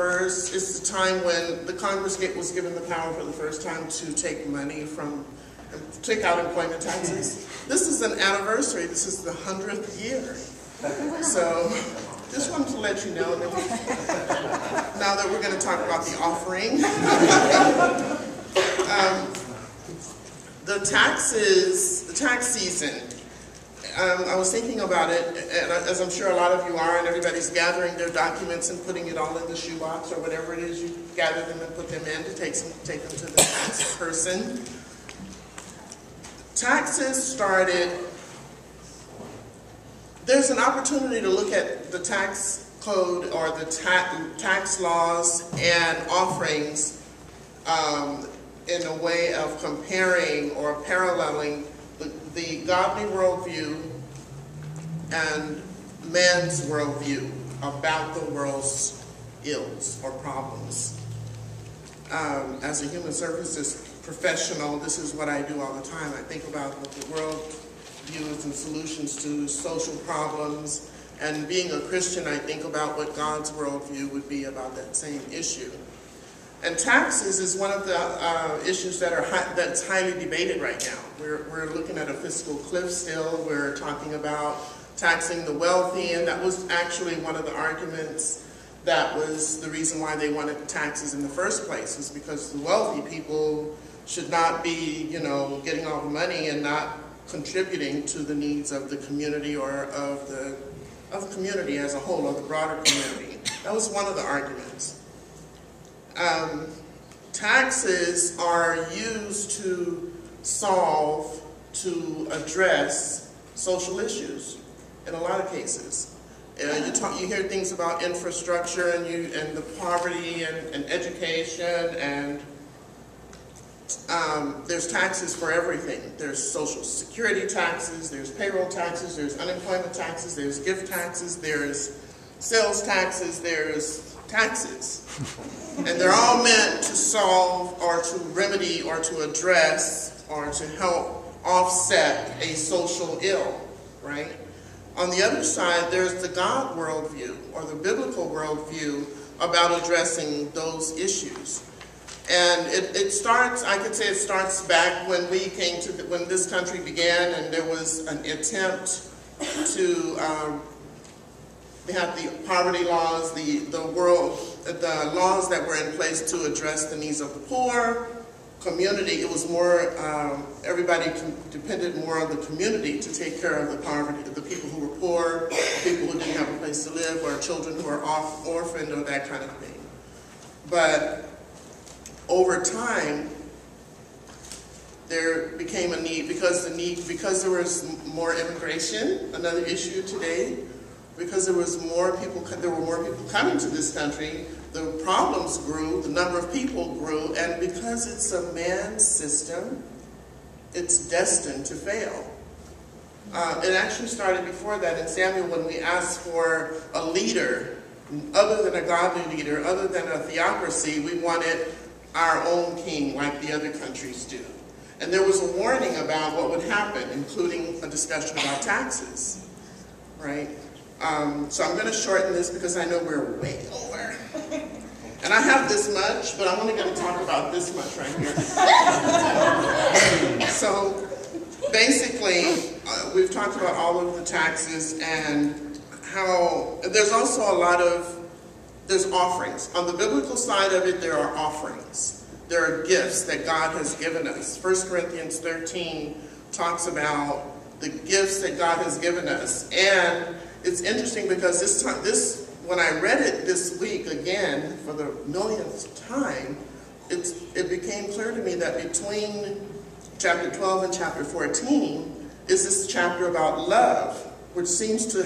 First, it's the time when the Congress was given the power for the first time to take money from, take out employment taxes. This is an anniversary. This is the 100th year. So, just wanted to let you know that now that we're going to talk about the offering. The tax season. I was thinking about it, and as I'm sure a lot of you are, and everybody's gathering their documents and putting it all in the shoebox or whatever it is you gather them and put them in to take them to the tax person. Taxes started. There's an opportunity to look at the tax code or the tax laws and offerings in a way of comparing or paralleling the godly worldview and man's worldview about the world's ills or problems. As a human services professional, this is what I do all the time. I think about what the world views and solutions to social problems, and being a Christian, I think about what God's worldview would be about that same issue. And taxes is one of the issues that's highly debated right now. We're looking at a fiscal cliff still. We're talking about taxing the wealthy, and that was actually one of the arguments that was the reason why they wanted taxes in the first place, is because the wealthy people should not be, getting all the money and not contributing to the needs of the community or of the community as a whole, or the broader community. That was one of the arguments. Taxes are used to address social issues in a lot of cases. You hear things about infrastructure and the poverty and education, and there's taxes for everything. There's social security taxes, there's payroll taxes, there's unemployment taxes, there's gift taxes, there's sales taxes, there's taxes. And they're all meant to solve or to remedy or to address or to help offset a social ill, right? On the other side, there's the God worldview or the biblical worldview about addressing those issues. And it starts back when when this country began, and there was an attempt to they had the poverty laws, the laws that were in place to address the needs of the poor, community. It was more, everybody depended more on the community to take care of the poverty, the people who were poor, people who didn't have a place to live, or children who were orphaned, or that kind of thing. But over time, there became a need, because there was more immigration, another issue today. Because there were more people coming to this country, the problems grew, the number of people grew, and because it's a man's system, it's destined to fail. It actually started before that in Samuel, when we asked for a leader, other than a godly leader, other than a theocracy. We wanted our own king like the other countries do. And there was a warning about what would happen, including a discussion about taxes, right? So I'm going to shorten this because I know we're way over. And I have this much, but I'm only going to talk about this much right here. So basically, we've talked about all of the taxes and how there's also there's offerings. On the biblical side of it, there are offerings. There are gifts that God has given us. 1 Corinthians 13 talks about the gifts that God has given us. And it's interesting because when I read it this week again for the millionth time, it became clear to me that between chapter 12 and chapter 14 is this chapter about love, which seems to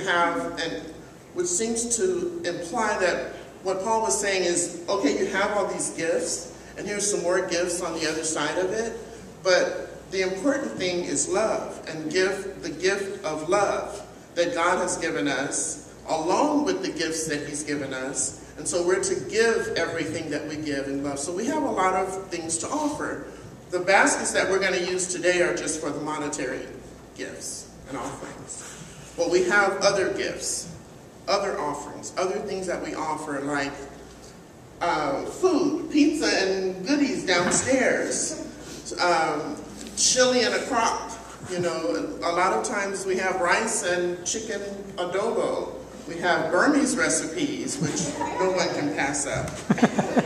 imply that what Paul was saying is, okay, you have all these gifts, and here's some more gifts on the other side of it, but the important thing is love, and the gift of love that God has given us, along with the gifts that he's given us. And so we're to give everything that we give in love. So we have a lot of things to offer. The baskets that we're going to use today are just for the monetary gifts and offerings. But we have other gifts, other offerings, other things that we offer, like downstairs. Chili and a crock. You know, a lot of times we have rice and chicken adobo. We have Burmese recipes, which no one can pass up.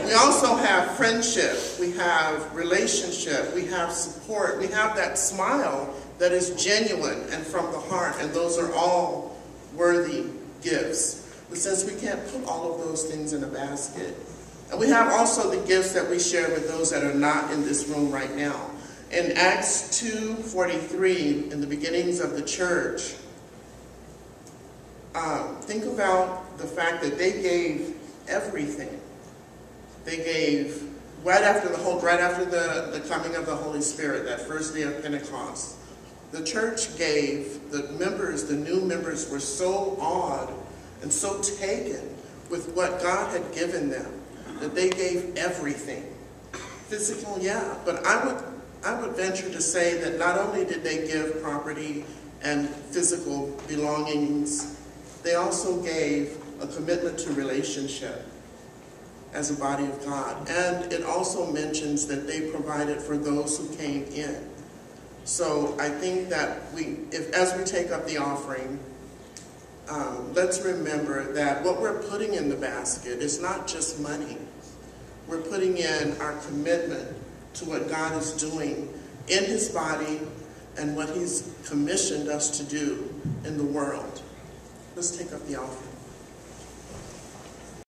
We also have friendship, we have relationship, we have support, we have that smile that is genuine and from the heart, and those are all worthy gifts. But since we can't put all of those things in a basket, and we have also the gifts that we share with those that are not in this room right now. In Acts 2:43, in the beginnings of the church, think about the fact that they gave everything. They gave right after the coming of the Holy Spirit, that first day of Pentecost. The church gave, the new members were so awed and so taken with what God had given them that they gave everything. Physical, yeah, but I would venture to say that not only did they give property and physical belongings, they also gave a commitment to relationship as a body of God. And it also mentions that they provided for those who came in. So I think that as we take up the offering, let's remember that what we're putting in the basket is not just money. We're putting in our commitment to what God is doing in his body and what he's commissioned us to do in the world. Let's take up the offering.